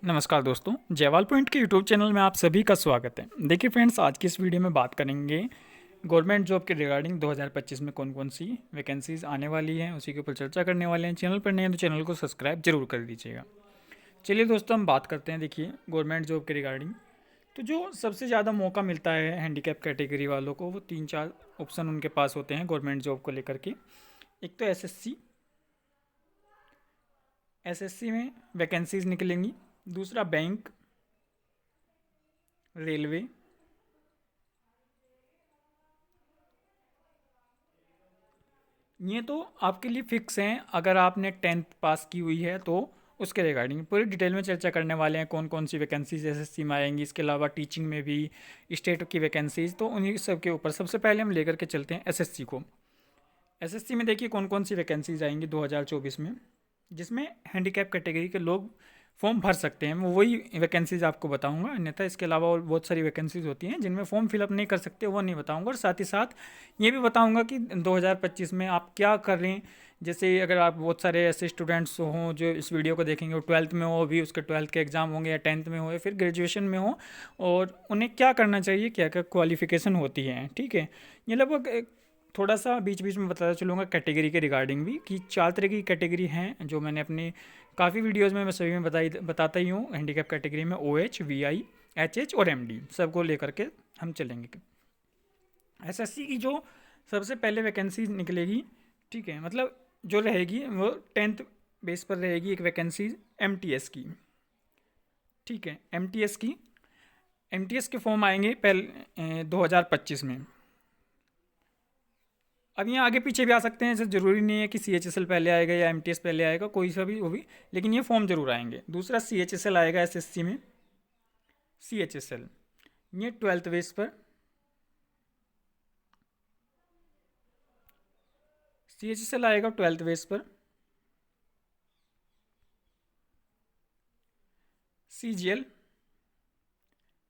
नमस्कार दोस्तों, जयवाल पॉइंट के यूट्यूब चैनल में आप सभी का स्वागत है। देखिए फ्रेंड्स, आज की इस वीडियो में बात करेंगे गवर्नमेंट जॉब के रिगार्डिंग 2025 में कौन कौन सी वैकेंसीज आने वाली हैं, उसी के ऊपर चर्चा करने वाले हैं। चैनल पर नए हैं तो चैनल को सब्सक्राइब जरूर कर दीजिएगा। चलिए दोस्तों, हम बात करते हैं। देखिए, गवर्नमेंट जॉब के रिगार्डिंग तो जो सबसे ज़्यादा मौका मिलता है हैंडीकैप कैटेगरी वालों को, वो 3-4 ऑप्शन उनके पास होते हैं गवर्नमेंट जॉब को लेकर के। एक तो एसएससी में वैकेंसीज निकलेंगी। दूसरा बैंक, रेलवे, ये तो आपके लिए फिक्स हैं। अगर आपने 10th पास की हुई है तो उसके रिगार्डिंग पूरी डिटेल में चर्चा करने वाले हैं, कौन कौन सी वैकेंसीज एसएससी में आएंगी। इसके अलावा टीचिंग में भी स्टेट की वैकेंसीज, तो उन्हीं सब के ऊपर सबसे पहले हम लेकर के चलते हैं एसएससी को। एसएससी में देखिए कौन कौन सी वैकेंसीज आएंगी 2024 में, जिसमें हैंडीकैप कैटेगरी के लोग फॉर्म भर सकते हैं। मैं वही वैकेंसीज आपको बताऊंगा, अन्यथा इसके अलावा और बहुत सारी वैकेंसीज होती हैं जिनमें फॉर्म फिलअप नहीं कर सकते, वो नहीं बताऊंगा। और साथ ही साथ ये भी बताऊंगा कि 2025 में आप क्या कर रहे हैं। जैसे अगर आप बहुत सारे ऐसे स्टूडेंट्स हों जो इस वीडियो को देखेंगे, वो 12th में हो, अभी उसके 12th के एग्ज़ाम होंगे, या 10th में हो, या फिर ग्रेजुएशन में हो, और उन्हें क्या करना चाहिए, क्या क्या क्वालिफिकेशन होती है। ठीक है, ये लगभग थोड़ा सा बीच बीच में बताता चलूँगा कैटेगरी के रिगार्डिंग भी, कि 4 तरह की कैटेगरी हैं जो मैंने अपनी काफ़ी वीडियोज़ में मैं सभी में बताता ही हूँ। हैंडीकैप कैटेगरी में OH, VI, HH और MD सबको लेकर के हम चलेंगे। एसएससी की जो सबसे पहले वैकेंसी निकलेगी, ठीक है, मतलब जो रहेगी वो 10th बेस पर रहेगी। एक वैकेंसी MTS की, ठीक है, MTS के फॉर्म आएंगे पहले 2025 में। अब यहाँ आगे पीछे भी आ सकते हैं, ऐसा ज़रूरी नहीं है कि CHSL पहले आएगा या MTS पहले आएगा, कोई सा भी वो भी, लेकिन ये फॉर्म जरूर आएंगे। दूसरा CHSL आएगा एसएससी में। CHSL ये 12th बेस पर, CHSL आएगा 12th बेस पर। CGL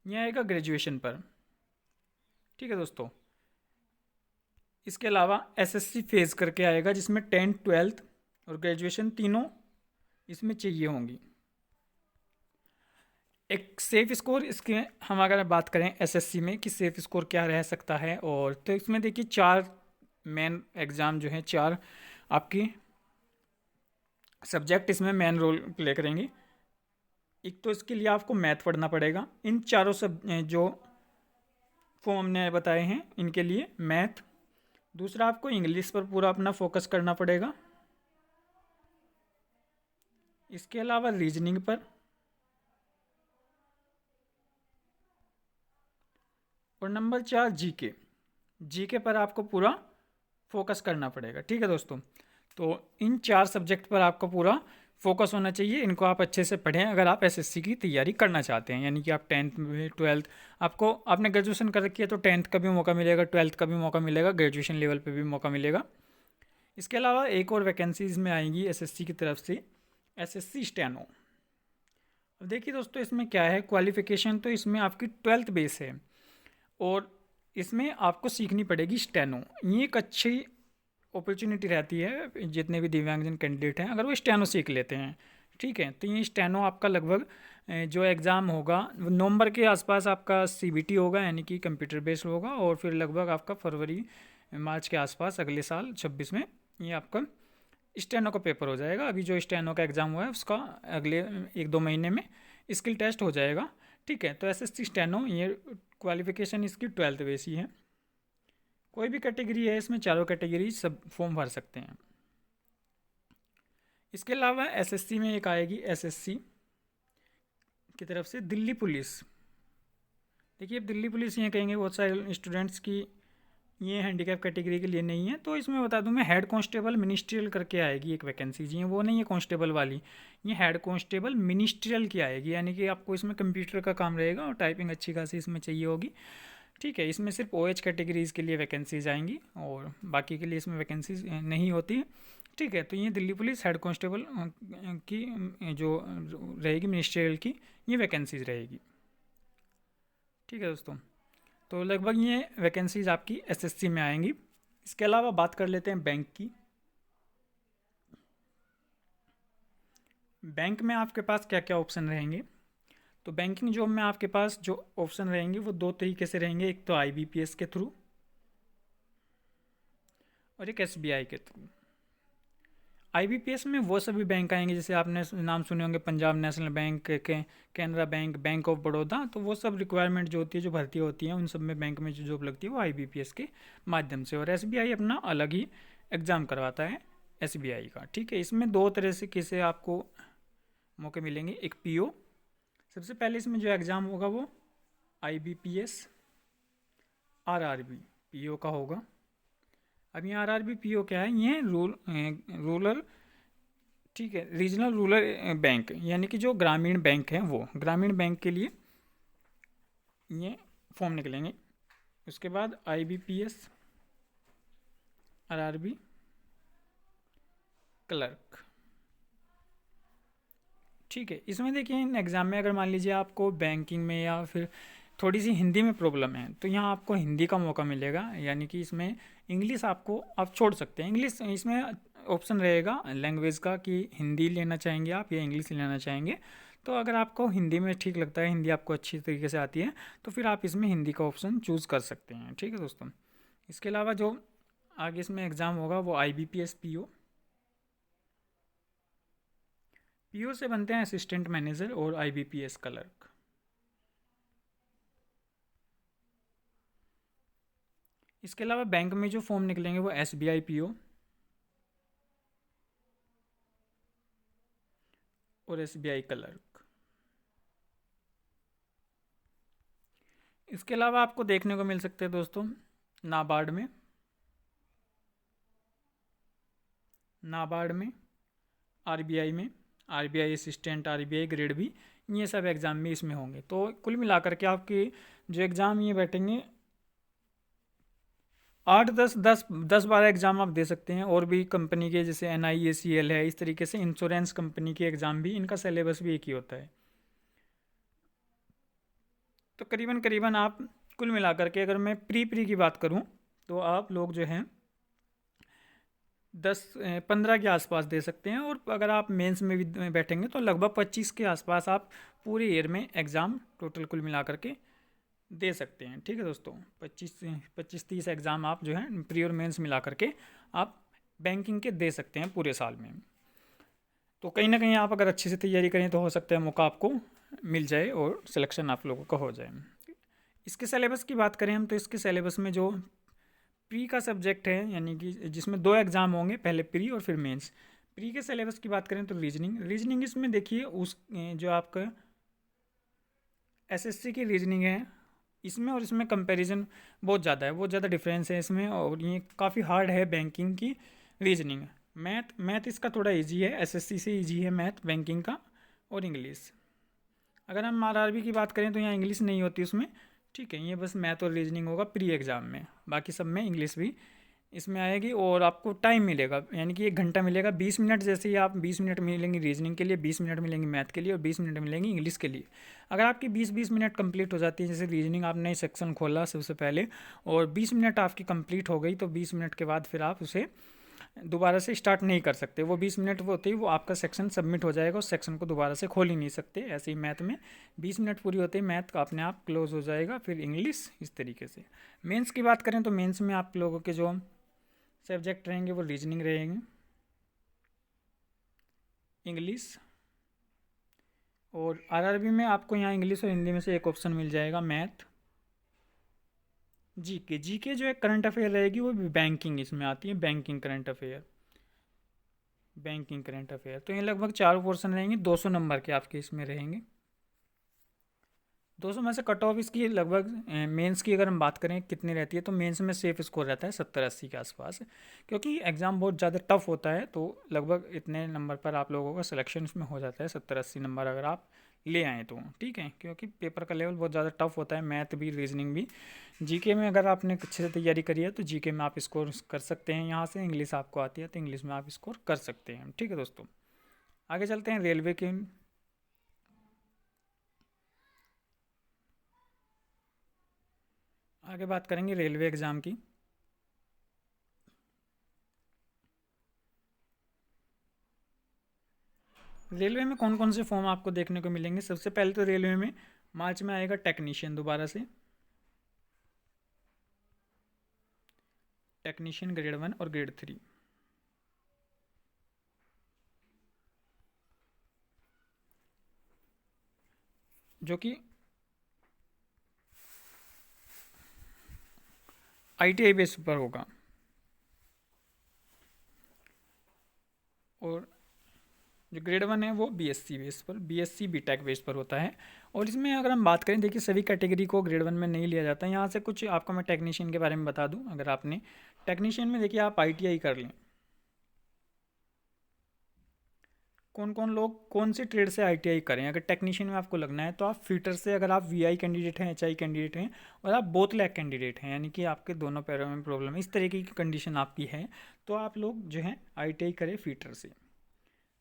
ये आएगा ग्रेजुएशन पर। ठीक है दोस्तों, इसके अलावा एसएससी फेज करके आएगा, जिसमें 10th, 12th और ग्रेजुएशन तीनों इसमें चाहिए होंगी। एक सेफ स्कोर, इसके हम अगर बात करें एसएससी में कि सेफ स्कोर क्या रह सकता है, और तो इसमें देखिए 4 मेन एग्ज़ाम जो हैं, 4 आपकी सब्जेक्ट इसमें मेन रोल प्ले करेंगे। एक तो इसके लिए आपको मैथ पढ़ना पड़ेगा। इन चारों सब जो फॉर्म हमने बताए हैं इनके लिए मैथ। दूसरा, आपको इंग्लिश पर पूरा अपना फोकस करना पड़ेगा। इसके अलावा रीजनिंग पर, और नंबर 4 जीके पर आपको पूरा फोकस करना पड़ेगा। ठीक है दोस्तों, तो इन 4 सब्जेक्ट पर आपका पूरा फोकस होना चाहिए। इनको आप अच्छे से पढ़ें अगर आप एसएससी की तैयारी करना चाहते हैं। यानी कि आप 10th में, 12th, आपने ग्रेजुएशन कर रखी है तो 10th का भी मौका मिलेगा, 12th का भी मौका मिलेगा, ग्रेजुएशन लेवल पे भी मौका मिलेगा। इसके अलावा एक और वैकेंसीज में आएंगी एसएससी की तरफ से, एसएससी स्टेनो। अब देखिए दोस्तों, इसमें क्या है क्वालिफिकेशन, तो इसमें आपकी 12th बेस है, और इसमें आपको सीखनी पड़ेगी स्टेनो। ये एक अच्छी अपॉर्चुनिटी रहती है जितने भी दिव्यांगजन कैंडिडेट हैं, अगर वो स्टेनो सीख लेते हैं। ठीक है, तो ये स्टेनो आपका लगभग जो एग्ज़ाम होगा नवंबर के आसपास आपका CBT होगा, यानी कि कंप्यूटर बेस्ड होगा, और फिर लगभग आपका फरवरी मार्च के आसपास अगले साल 26 में ये आपका स्टेनो का पेपर हो जाएगा। अभी जो स्टेनो का एग्ज़ाम हुआ है उसका अगले 1-2 महीने में स्किल टेस्ट हो जाएगा। ठीक है, तो एसएससी स्टेनो ये क्वालिफिकेशन इसकी 12th बेस ही है। कोई भी कैटेगरी है, इसमें चारों कैटेगरी सब फॉर्म भर सकते हैं। इसके अलावा एसएससी में एक आएगी एसएससी की तरफ से दिल्ली पुलिस। देखिए, अब दिल्ली पुलिस ये कहेंगे बहुत सारे स्टूडेंट्स की ये हैंडीकैप कैटेगरी के लिए नहीं है, तो इसमें बता दूं मैं, हेड कांस्टेबल मिनिस्ट्रियल करके आएगी एक वैकेंसी जी, वो नहीं है कांस्टेबल वाली, ये हेड कांस्टेबल मिनिस्ट्रियल की आएगी। यानी कि आपको इसमें कंप्यूटर का काम रहेगा और टाइपिंग अच्छी खासी इसमें चाहिए होगी। ठीक है, इसमें सिर्फ OH कैटेगरीज़ के लिए वैकेंसीज आएंगी और बाकी के लिए इसमें वैकेंसीज नहीं होती है। ठीक है, तो ये दिल्ली पुलिस हेड कांस्टेबल की जो रहेगी मिनिस्ट्रियल की, ये वैकेंसीज रहेगी। ठीक है दोस्तों, तो लगभग ये वैकेंसीज आपकी एसएससी में आएंगी। इसके अलावा बात कर लेते हैं बैंक की। बैंक में आपके पास क्या क्या ऑप्शन रहेंगे। तो बैंकिंग जॉब में आपके पास जो ऑप्शन रहेंगे वो दो तरीके से रहेंगे, एक तो आईबीपीएस के थ्रू और एक एसबीआई के थ्रू। आईबीपीएस में वो सभी बैंक आएंगे जैसे आपने नाम सुने होंगे, पंजाब नेशनल बैंक के, Canara bank, bank of Baroda, तो वो सब रिक्वायरमेंट जो होती है, जो भर्ती होती है, उन सब में बैंक में जो जॉब लगती है वो आईबीपीएस के माध्यम से। और एसबीआई अपना अलग ही एग्ज़ाम करवाता है एसबीआई का, ठीक है। इसमें दो तरह से किसे आपको मौके मिलेंगे, एक पीओ, सबसे पहले इसमें जो एग्ज़ाम होगा वो आईबीपीएस आरआरबी पीओ का होगा। अब ये आरआरबी पीओ क्या है, ये रूरल, ठीक है, रीजनल रूरल बैंक, यानी कि जो ग्रामीण बैंक है वो ग्रामीण बैंक के लिए ये फॉर्म निकलेंगे। उसके बाद आईबीपीएस आरआरबी क्लर्क, ठीक है। इसमें देखिए इन एग्ज़ाम में अगर मान लीजिए आपको बैंकिंग में या फिर थोड़ी सी हिंदी में प्रॉब्लम है तो यहाँ आपको हिंदी का मौका मिलेगा, यानी कि इसमें इंग्लिश आपको आप छोड़ सकते हैं। इंग्लिश इसमें ऑप्शन रहेगा लैंग्वेज का कि हिंदी लेना चाहेंगे आप या इंग्लिश लेना चाहेंगे। तो अगर आपको हिंदी में ठीक लगता है, हिंदी आपको अच्छी तरीके से आती है, तो फिर आप इसमें हिंदी का ऑप्शन चूज़ कर सकते हैं, ठीक है दोस्तों। इसके अलावा जो आगे इसमें एग्ज़ाम होगा वो आईबीपीएस पीओ, पीओ से बनते हैं असिस्टेंट मैनेजर और आईबीपीएस क्लर्क। इसके अलावा बैंक में जो फॉर्म निकलेंगे वो एसबीआई पीओ और एसबीआई क्लर्क। इसके अलावा आपको देखने को मिल सकते हैं दोस्तों नाबार्ड में, नाबार्ड में, आरबीआई में, RBI assistant, RBI grade B, ये सब एग्ज़ाम भी इसमें होंगे। तो कुल मिलाकर के आपके जो एग्ज़ाम ये बैठेंगे 8 10 12 एग्ज़ाम आप दे सकते हैं। और भी कंपनी के जैसे NIACL है, इस तरीके से इंश्योरेंस कंपनी के एग्ज़ाम भी, इनका सिलेबस भी एक ही होता है। तो करीबन करीबन आप कुल मिलाकर के अगर मैं प्री की बात करूं तो आप लोग जो हैं 10 15 के आसपास दे सकते हैं। और अगर आप मेंस में भी बैठेंगे तो लगभग 25 के आसपास आप पूरे ईयर में एग्ज़ाम टोटल कुल मिलाकर के दे सकते हैं, ठीक है दोस्तों। 25 30 एग्ज़ाम आप जो है प्री और मेंस मिला करके आप बैंकिंग के दे सकते हैं पूरे साल में। तो कहीं ना कहीं आप अगर अच्छे से तैयारी करें तो हो सकता है मौका आपको मिल जाए और सिलेक्शन आप लोगों का हो जाए। इसके सिलेबस की बात करें हम तो इसके सिलेबस में जो प्री का सब्जेक्ट है, यानी कि जिसमें 2 एग्ज़ाम होंगे, पहले प्री और फिर मेंस। प्री के सिलेबस की बात करें तो रीजनिंग इसमें देखिए उस जो आपका एसएससी की रीजनिंग है इसमें और इसमें कंपैरिजन बहुत ज़्यादा है, बहुत ज़्यादा डिफरेंस है इसमें, और ये काफ़ी हार्ड है बैंकिंग की रीजनिंग। मैथ इसका थोड़ा इजी है, एसएससी से इजी है मैथ बैंकिंग का। और इंग्लिश, अगर हम आरआरबी की बात करें तो यहाँ इंग्लिश नहीं होती उसमें, ठीक है। ये बस मैथ और रीजनिंग होगा प्री एग्ज़ाम में, बाकी सब में इंग्लिश भी इसमें आएगी। और आपको टाइम मिलेगा, यानी कि 1 घंटा मिलेगा, 20 मिनट जैसे ही आप 20 मिनट मिलेंगे रीजनिंग के लिए, 20 मिनट मिलेंगे मैथ के लिए और 20 मिनट मिलेंगे इंग्लिश के लिए। अगर आपकी 20-20 मिनट कंप्लीट हो जाती है, जैसे रीजनिंग आपने सेक्शन खोला सबसे पहले और 20 मिनट आपकी कंप्लीट हो गई, तो 20 मिनट के बाद फिर आप उसे दोबारा से स्टार्ट नहीं कर सकते। वो 20 मिनट वो होती है, वो आपका सेक्शन सबमिट हो जाएगा, उस सेक्शन को दोबारा से खोल ही नहीं सकते। ऐसे ही मैथ में 20 मिनट पूरी होते ही मैथ का अपने आप क्लोज हो जाएगा, फिर इंग्लिश, इस तरीके से। मेंस की बात करें तो मेंस में आप लोगों के जो सब्जेक्ट रहेंगे वो रीजनिंग रहेंगे, इंग्लिश, और आरआरबी में आपको यहाँ इंग्लिश और हिंदी में से एक ऑप्शन मिल जाएगा मैथ, जीके जो है करंट अफेयर रहेगी वो भी बैंकिंग इसमें आती है, banking current affair, banking current affair. तो ये लगभग 4 पोर्शन रहेंगे, 200 नंबर के आपके इसमें रहेंगे। 200 में से कट ऑफ इसकी लगभग मेंस की अगर हम बात करें कितनी रहती है, तो मेंस में सेफ स्कोर रहता है 70-80 के आसपास, क्योंकि एग्ज़ाम बहुत ज़्यादा टफ होता है। तो लगभग इतने नंबर पर आप लोगों का सिलेक्शन इसमें हो जाता है, 70-80 नंबर अगर आप ले आएँ तो, ठीक है। क्योंकि पेपर का लेवल बहुत ज़्यादा टफ होता है, मैथ भी रीजनिंग भी। जीके में अगर आपने अच्छे से तैयारी करी है तो जीके में आप स्कोर कर सकते हैं यहाँ से। इंग्लिश आपको आती है तो इंग्लिश में आप स्कोर कर सकते हैं, ठीक है दोस्तों। आगे चलते हैं रेलवे के, आगे बात करेंगे रेलवे एग्ज़ाम की। रेलवे में कौन कौन से फॉर्म आपको देखने को मिलेंगे? सबसे पहले तो रेलवे में मार्च में आएगा टेक्नीशियन, दोबारा से टेक्नीशियन ग्रेड 1 और ग्रेड 3। जो कि ITI बेस पर होगा। और जो ग्रेड 1 है वो BSc बेस पर, BSc BTech बेस पर होता है। और इसमें अगर हम बात करें, देखिए सभी कैटेगरी को ग्रेड 1 में नहीं लिया जाता। यहाँ से कुछ आपको मैं टेक्नीशियन के बारे में बता दूँ। अगर आपने टेक्नीशियन में, देखिए आप ITI कर लें, कौन कौन लोग कौन सी ट्रेड से ITI करें। अगर टेक्नीशियन में आपको लगना है तो आप फिटर से, अगर आप VI कैंडिडेट हैं, HI कैंडिडेट हैं और आप बोथ लैक कैंडिडेट हैं, यानी कि आपके दोनों पैरों में प्रॉब्लम है, इस तरीके की कंडीशन आपकी है, तो आप लोग जो है ITI करें फिटर से,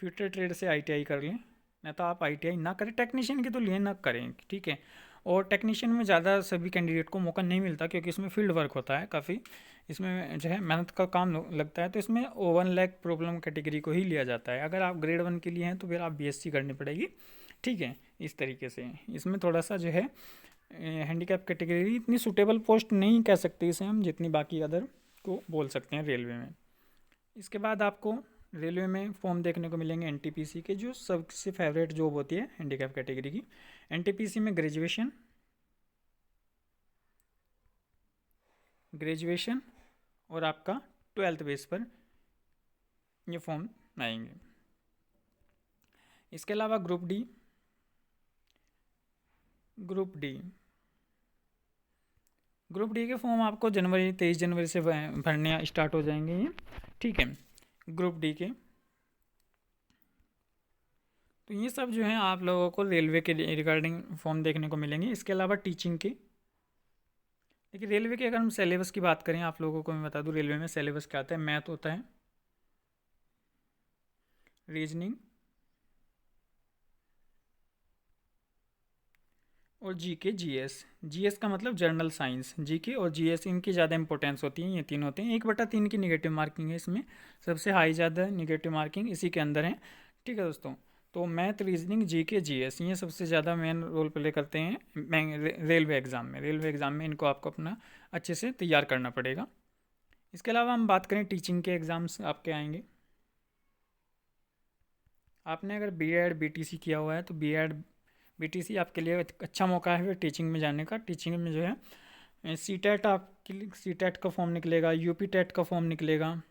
फिटर ट्रेड से ITI कर लें। नहीं तो आप ITI ना करें, टेक्नीशियन की तो लिए ना करें, ठीक है। और टेक्नीशियन में ज़्यादा सभी कैंडिडेट को मौका नहीं मिलता, क्योंकि इसमें फील्ड वर्क होता है काफ़ी, इसमें जो है मेहनत का काम लगता है। तो इसमें 1 लाख प्रॉब्लम कैटेगरी को ही लिया जाता है। अगर आप ग्रेड 1 के लिए हैं तो फिर आप BSc करनी पड़ेगी, ठीक है। इस तरीके से इसमें थोड़ा सा जो है हैंडीकैप कैटेगरी इतनी सूटेबल पोस्ट नहीं कह सकते इसे हम, जितनी बाकी अदर को बोल सकते हैं रेलवे में। इसके बाद आपको रेलवे में फॉर्म देखने को मिलेंगे NTPC के, जो सबसे फेवरेट जॉब होती है हैंडीकैप कैटेगरी की। NTPC में ग्रेजुएशन और आपका 12th बेस पर ये फॉर्म आएंगे। इसके अलावा ग्रुप डी के फॉर्म आपको 23 जनवरी से भरने स्टार्ट हो जाएंगे ये, ठीक है। ग्रुप डी के तो ये सब जो है आप लोगों को रेलवे के रिगार्डिंग फॉर्म देखने को मिलेंगे। इसके अलावा टीचिंग के, देखिए रेलवे के अगर हम सिलेबस की बात करें, आप लोगों को मैं बता दूं रेलवे में सिलेबस क्या आता है। मैथ होता है, रीजनिंग और GK GS का मतलब जनरल साइंस। GK और GS इनकी ज़्यादा इंपॉर्टेंस होती है, ये तीन होते हैं। 1/3 की निगेटिव मार्किंग है इसमें, सबसे हाई ज़्यादा निगेटिव मार्किंग इसी के अंदर है, ठीक है दोस्तों। तो मैथ, रीजनिंग, GK GS ये सबसे ज़्यादा मेन रोल प्ले करते हैं रेलवे एग्ज़ाम में इनको आपको अपना अच्छे से तैयार करना पड़ेगा। इसके अलावा हम बात करें टीचिंग के एग्ज़ाम्स आपके आएंगे। आपने अगर BEd BTC किया हुआ है तो BEd BTC आपके लिए अच्छा मौका है फिर टीचिंग में जाने का। टीचिंग में जो है CTET आपके लिए, CTET का फॉर्म निकलेगा, UP TET का फॉर्म निकलेगा।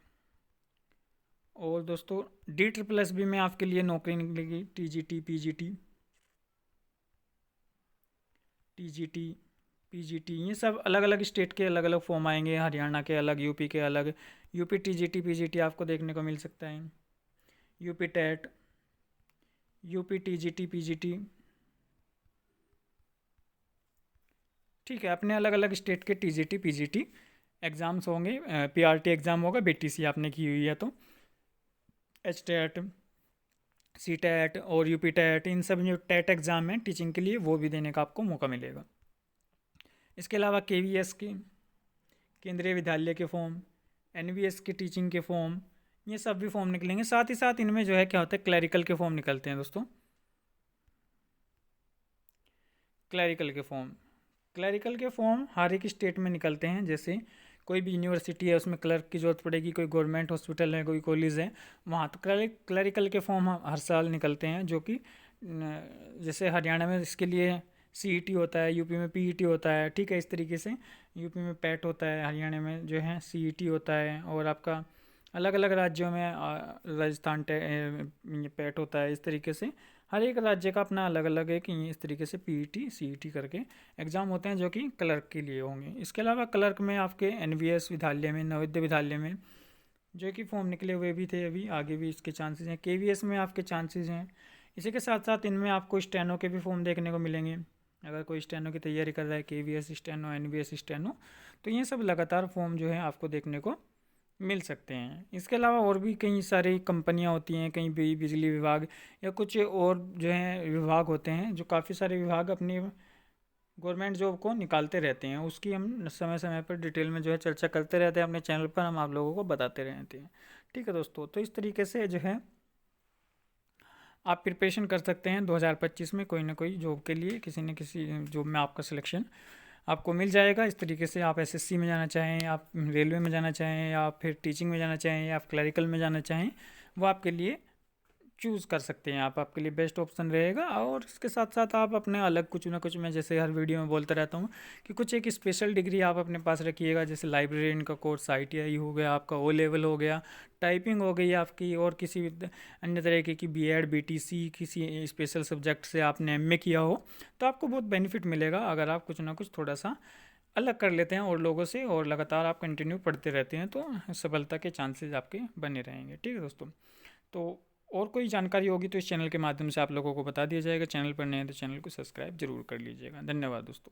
और दोस्तों DSSS में आपके लिए नौकरी निकलेगी, TGT ये सब अलग अलग स्टेट के अलग अलग फॉर्म आएंगे, हरियाणा के अलग, UP के अलग। UP TGT PGT आपको देखने को मिल सकता है, UP TET, UP TGT PGT, ठीक है। अपने अलग अलग स्टेट के TGT PGT एग्ज़ाम्स होंगे, PRT एग्ज़ाम होगा, BTC आपने की हुई है तो HTET, CTET और UP TET इन सब जो टेट एग्ज़ाम हैं टीचिंग के लिए, वो भी देने का आपको मौका मिलेगा। इसके अलावा KVS के, केंद्रीय विद्यालय के फॉर्म, NVS के टीचिंग के फॉर्म, ये सब भी फॉर्म निकलेंगे। साथ ही साथ इनमें जो है क्या होता है, क्लैरिकल के फॉर्म निकलते हैं दोस्तों। क्लैरिकल के फॉर्म हर एक स्टेट में निकलते हैं। जैसे कोई भी यूनिवर्सिटी है उसमें क्लर्क की ज़रूरत पड़ेगी, कोई गवर्नमेंट हॉस्पिटल है, कोई कॉलेज है, वहाँ तो क्लैरिकल के फॉर्म हर साल निकलते हैं। जो कि जैसे हरियाणा में इसके लिए CET होता है, UP में PET होता है, ठीक है। इस तरीके से UP में PET होता है, हरियाणा में जो है CET होता है। और आपका अलग अलग राज्यों में राजस्थान PET होता है। इस तरीके से हर एक राज्य का अपना अलग अलग है कि इस तरीके से PET CET करके एग्ज़ाम होते हैं जो कि क्लर्क के लिए होंगे। इसके अलावा क्लर्क में आपके NVS विद्यालय में, नवोदय विद्यालय में जो कि फॉर्म निकले हुए भी थे, अभी आगे भी इसके चांसेस हैं। KVS में आपके चांसेस हैं। इसी के साथ साथ इनमें आपको स्टेनो के भी फॉर्म देखने को मिलेंगे। अगर कोई स्टेनो की तैयारी कर रहा है, KVS स्टेनो, NVS स्टेनो, तो ये सब लगातार फॉर्म जो है आपको देखने को मिल सकते हैं। इसके अलावा और भी कई सारी कंपनियां होती हैं, कहीं भी बिजली विभाग या कुछ और जो है विभाग होते हैं, जो काफ़ी सारे विभाग अपनी गवर्नमेंट जॉब को निकालते रहते हैं। उसकी हम समय समय पर डिटेल में जो है चर्चा करते रहते हैं अपने चैनल पर, हम आप लोगों को बताते रहते हैं, ठीक है दोस्तों। तो इस तरीके से जो है आप प्रिपरेशन कर सकते हैं 2025 में कोई ना कोई जॉब के लिए, किसी न किसी जॉब में आपका सिलेक्शन आपको मिल जाएगा। इस तरीके से आप एसएससी में जाना चाहें, आप रेलवे में जाना चाहें, या फिर टीचिंग में जाना चाहें, या आप क्लरिकल में जाना चाहें, वो आपके लिए चूज़ कर सकते हैं आप, आपके लिए बेस्ट ऑप्शन रहेगा। और इसके साथ साथ आप अपने अलग कुछ ना कुछ, मैं जैसे हर वीडियो में बोलता रहता हूँ कि कुछ एक स्पेशल डिग्री आप अपने पास रखिएगा, जैसे लाइब्रेरियन का कोर्स, आईटीआई हो गया आपका, ओ लेवल हो गया, टाइपिंग हो गई आपकी, और किसी अन्य तरीके की बीएड बीटीसी किसी स्पेशल सब्जेक्ट से आपने एमए किया हो, तो आपको बहुत बेनिफिट मिलेगा अगर आप कुछ ना कुछ थोड़ा सा अलग कर लेते हैं और लोगों से, और लगातार आप कंटिन्यू पढ़ते रहते हैं, तो सफलता के चांसेस आपके बने रहेंगे। ठीक है दोस्तों, तो और कोई जानकारी होगी तो इस चैनल के माध्यम से आप लोगों को बता दिया जाएगा। चैनल पर नए हैं तो चैनल को सब्सक्राइब जरूर कर लीजिएगा। धन्यवाद दोस्तों।